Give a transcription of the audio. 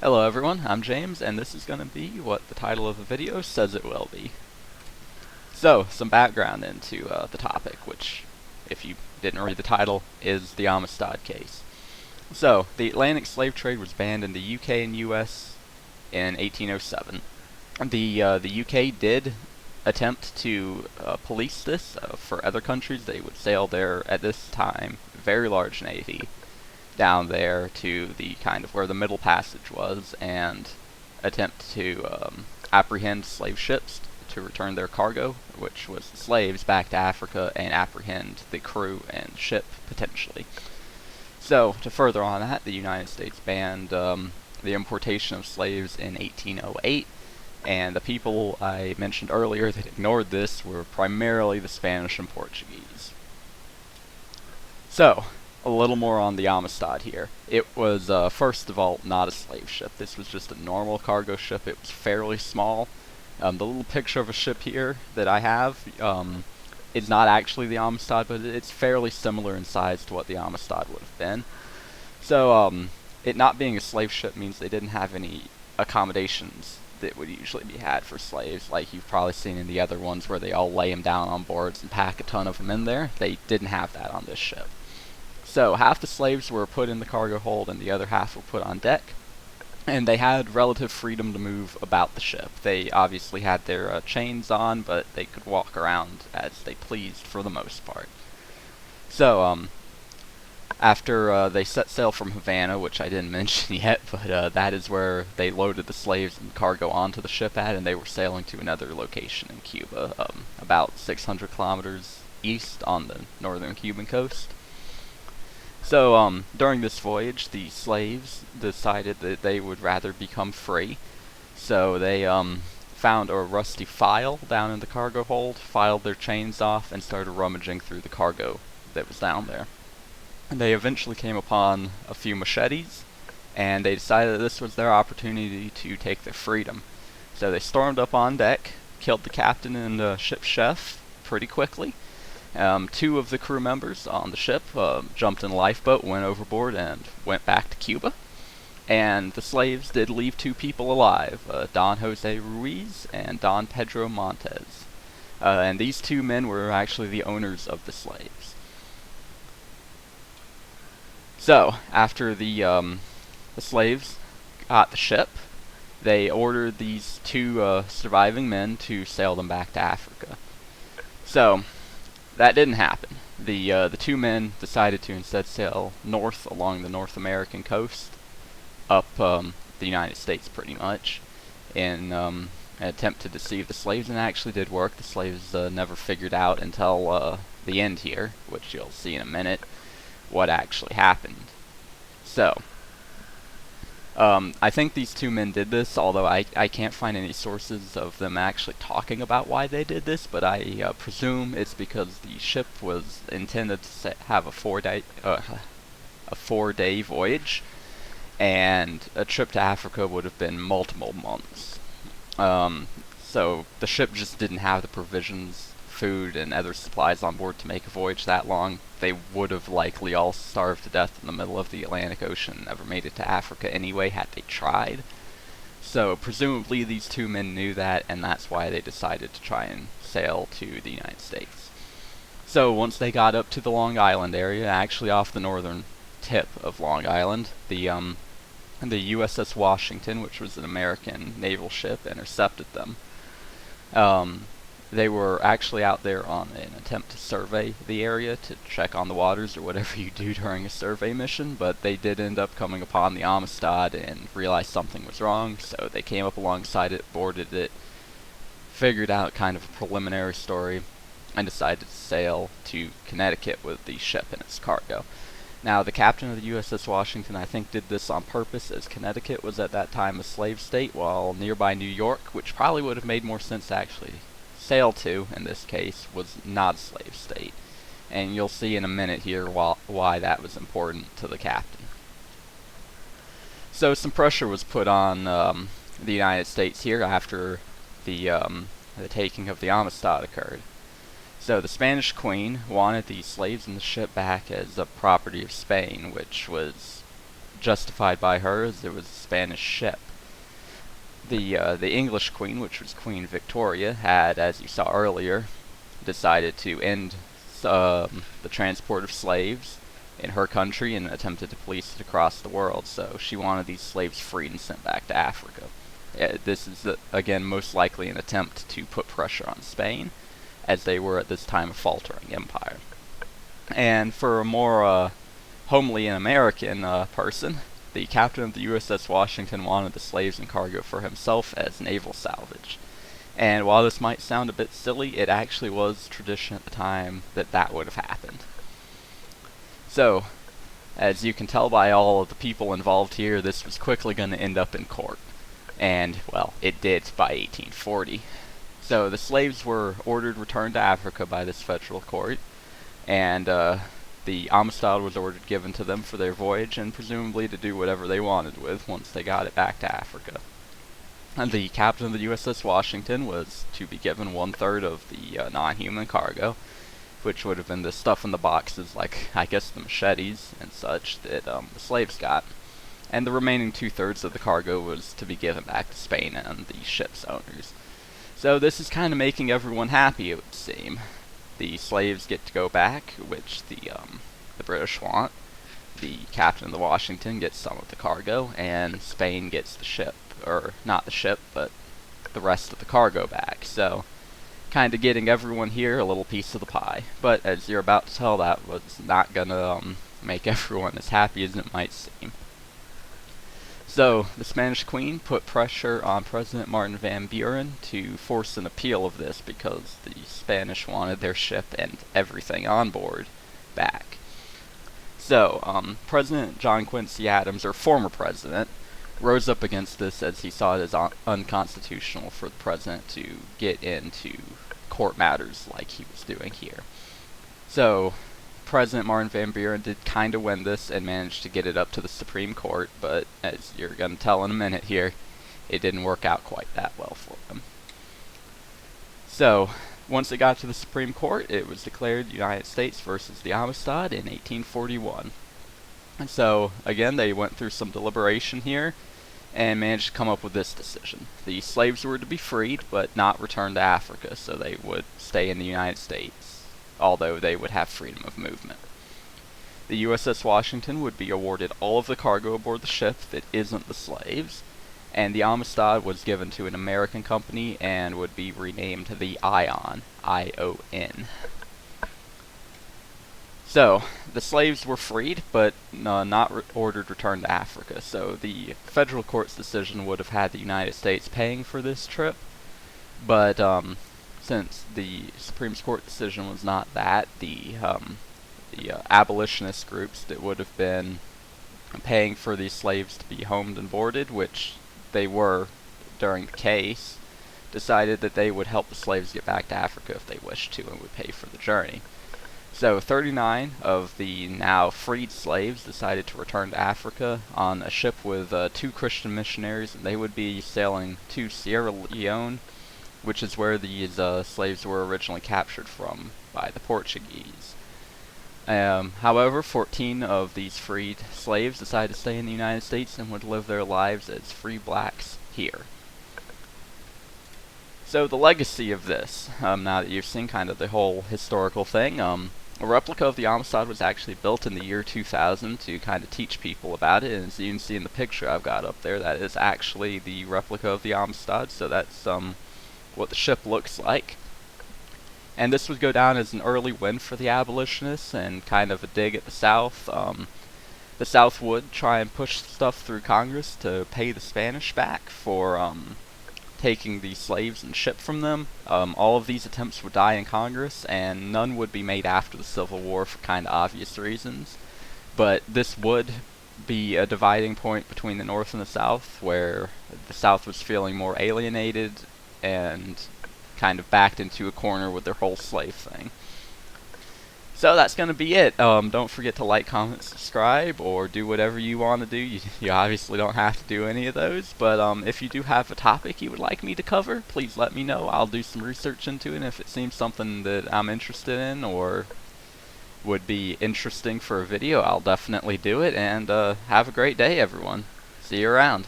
Hello everyone, I'm James, and this is going to be what the title of the video says it will be. So, some background into the topic, which, if you didn't read the title, is the Amistad case. So, the Atlantic slave trade was banned in the UK and US in 1807. The UK did attempt to police this for other countries. They would sail their, at this time, very large navy down there to the kind of where the Middle Passage was and attempt to apprehend slave ships to return their cargo, which was the slaves, back to Africa and apprehend the crew and ship potentially. So, to further on that, the United States banned the importation of slaves in 1808, and the people I mentioned earlier that ignored this were primarily the Spanish and Portuguese. So, a little more on the Amistad here. It was, first of all, not a slave ship. This was just a normal cargo ship. It was fairly small. The little picture of a ship here that I have is not actually the Amistad, but it's fairly similar in size to what the Amistad would have been. So, it not being a slave ship means they didn't have any accommodations that would usually be had for slaves, like you've probably seen in the other ones where they all lay them down on boards and pack a ton of them in there. They didn't have that on this ship. So, half the slaves were put in the cargo hold and the other half were put on deck, and they had relative freedom to move about the ship. They obviously had their chains on, but they could walk around as they pleased for the most part. So, after they set sail from Havana, which I didn't mention yet, but that is where they loaded the slaves and cargo onto the ship at, and they were sailing to another location in Cuba, about 600 kilometers east on the northern Cuban coast. So, during this voyage, the slaves decided that they would rather become free. So they, found a rusty file down in the cargo hold, filed their chains off, and started rummaging through the cargo that was down there. And they eventually came upon a few machetes, and they decided that this was their opportunity to take their freedom. So they stormed up on deck, killed the captain and the ship's chef pretty quickly. Two of the crew members on the ship jumped in a lifeboat, went overboard, and went back to Cuba. And the slaves did leave two people alive, Don José Ruiz and Don Pedro Montez. And these two men were actually the owners of the slaves. So, after the slaves got the ship, they ordered these two surviving men to sail them back to Africa. So, that didn't happen. The two men decided to instead sail north along the North American coast, up the United States pretty much, in an attempt to deceive the slaves, and it actually did work. The slaves never figured out until the end here, which you'll see in a minute, what actually happened. So, I think these two men did this, although I can't find any sources of them actually talking about why they did this, but I presume it's because the ship was intended to have a four-day voyage, and a trip to Africa would have been multiple months. So the ship just didn't have the provisions, food, and other supplies on board to make a voyage that long. They would have likely all starved to death in the middle of the Atlantic Ocean and never made it to Africa anyway had they tried. So presumably these two men knew that, and that's why they decided to try and sail to the United States. So once they got up to the Long Island area, actually off the northern tip of Long Island, the USS Washington, which was an American naval ship, intercepted them. They were actually out there on an attempt to survey the area, to check on the waters, or whatever you do during a survey mission, but they did end up coming upon the Amistad and realized something was wrong, so they came up alongside it, boarded it, figured out kind of a preliminary story, and decided to sail to Connecticut with the ship and its cargo. Now, the captain of the USS Washington, I think, did this on purpose, as Connecticut was at that time a slave state, while nearby New York, which probably would have made more sense to actually sail to, in this case, was not a slave state. And you'll see in a minute here why that was important to the captain. So some pressure was put on the United States here after the taking of the Amistad occurred. So the Spanish Queen wanted the slaves in the ship back as a property of Spain, which was justified by her as it was a Spanish ship. The English queen, which was Queen Victoria, had, as you saw earlier, decided to end the transport of slaves in her country and attempted to police it across the world. So she wanted these slaves freed and sent back to Africa. This is, again, most likely an attempt to put pressure on Spain, as they were at this time a faltering empire. And for a more homely and American person, the captain of the USS Washington wanted the slaves and cargo for himself as naval salvage. And while this might sound a bit silly, it actually was tradition at the time that that would have happened. So, as you can tell by all of the people involved here, this was quickly going to end up in court. And, well, it did by 1840. So the slaves were ordered returned to Africa by this federal court, and the Amistad was ordered given to them for their voyage, and presumably to do whatever they wanted with once they got it back to Africa. And the captain of the USS Washington was to be given 1/3 of the non-human cargo, which would have been the stuff in the boxes, like, I guess, the machetes and such that the slaves got. And the remaining 2/3 of the cargo was to be given back to Spain and the ship's owners. So this is kind of making everyone happy, it would seem. The slaves get to go back, which the British want. The captain of the Washington gets some of the cargo, and Spain gets the ship, or not the ship, but the rest of the cargo back. So, kind of getting everyone here a little piece of the pie. But as you're about to tell, that was not gonna make everyone as happy as it might seem. So, the Spanish Queen put pressure on President Martin Van Buren to force an appeal of this because the Spanish wanted their ship and everything on board back. So, President John Quincy Adams, or former president, rose up against this as he saw it as unconstitutional for the president to get into court matters like he was doing here. So, President Martin Van Buren did kind of win this and managed to get it up to the Supreme Court, but as you're going to tell in a minute here, it didn't work out quite that well for him. So, once it got to the Supreme Court, it was declared United States versus the Amistad in 1841. And so, again, they went through some deliberation here and managed to come up with this decision. The slaves were to be freed, but not returned to Africa, so they would stay in the United States, although they would have freedom of movement. The USS Washington would be awarded all of the cargo aboard the ship that isn't the slaves, and the Amistad was given to an American company and would be renamed the Ion, I-O-N. So, the slaves were freed, but not ordered returned to Africa, so the federal court's decision would have had the United States paying for this trip, but since the Supreme Court decision was not that, the abolitionist groups that would have been paying for these slaves to be homed and boarded, which they were during the case, decided that they would help the slaves get back to Africa if they wished to and would pay for the journey. So 39 of the now freed slaves decided to return to Africa on a ship with 2 Christian missionaries, and they would be sailing to Sierra Leone, which is where these slaves were originally captured from by the Portuguese. However, 14 of these freed slaves decided to stay in the United States and would live their lives as free blacks here. So the legacy of this, now that you've seen kind of the whole historical thing, a replica of the Amistad was actually built in the year 2000 to kind of teach people about it, and as you can see in the picture I've got up there, that is actually the replica of the Amistad, so that's what the ship looks like. And this would go down as an early win for the abolitionists and kind of a dig at the South. The South would try and push stuff through Congress to pay the Spanish back for taking the slaves and ship from them. All of these attempts would die in Congress, and none would be made after the Civil War for kind of obvious reasons. But this would be a dividing point between the North and the South, where the South was feeling more alienated and kind of backed into a corner with their whole slave thing. So that's going to be it. Don't forget to like, comment, subscribe, or do whatever you want to do. You obviously don't have to do any of those, but if you do have a topic you would like me to cover, please let me know. I'll do some research into it, and if it seems something that I'm interested in or would be interesting for a video, I'll definitely do it, and have a great day, everyone. See you around.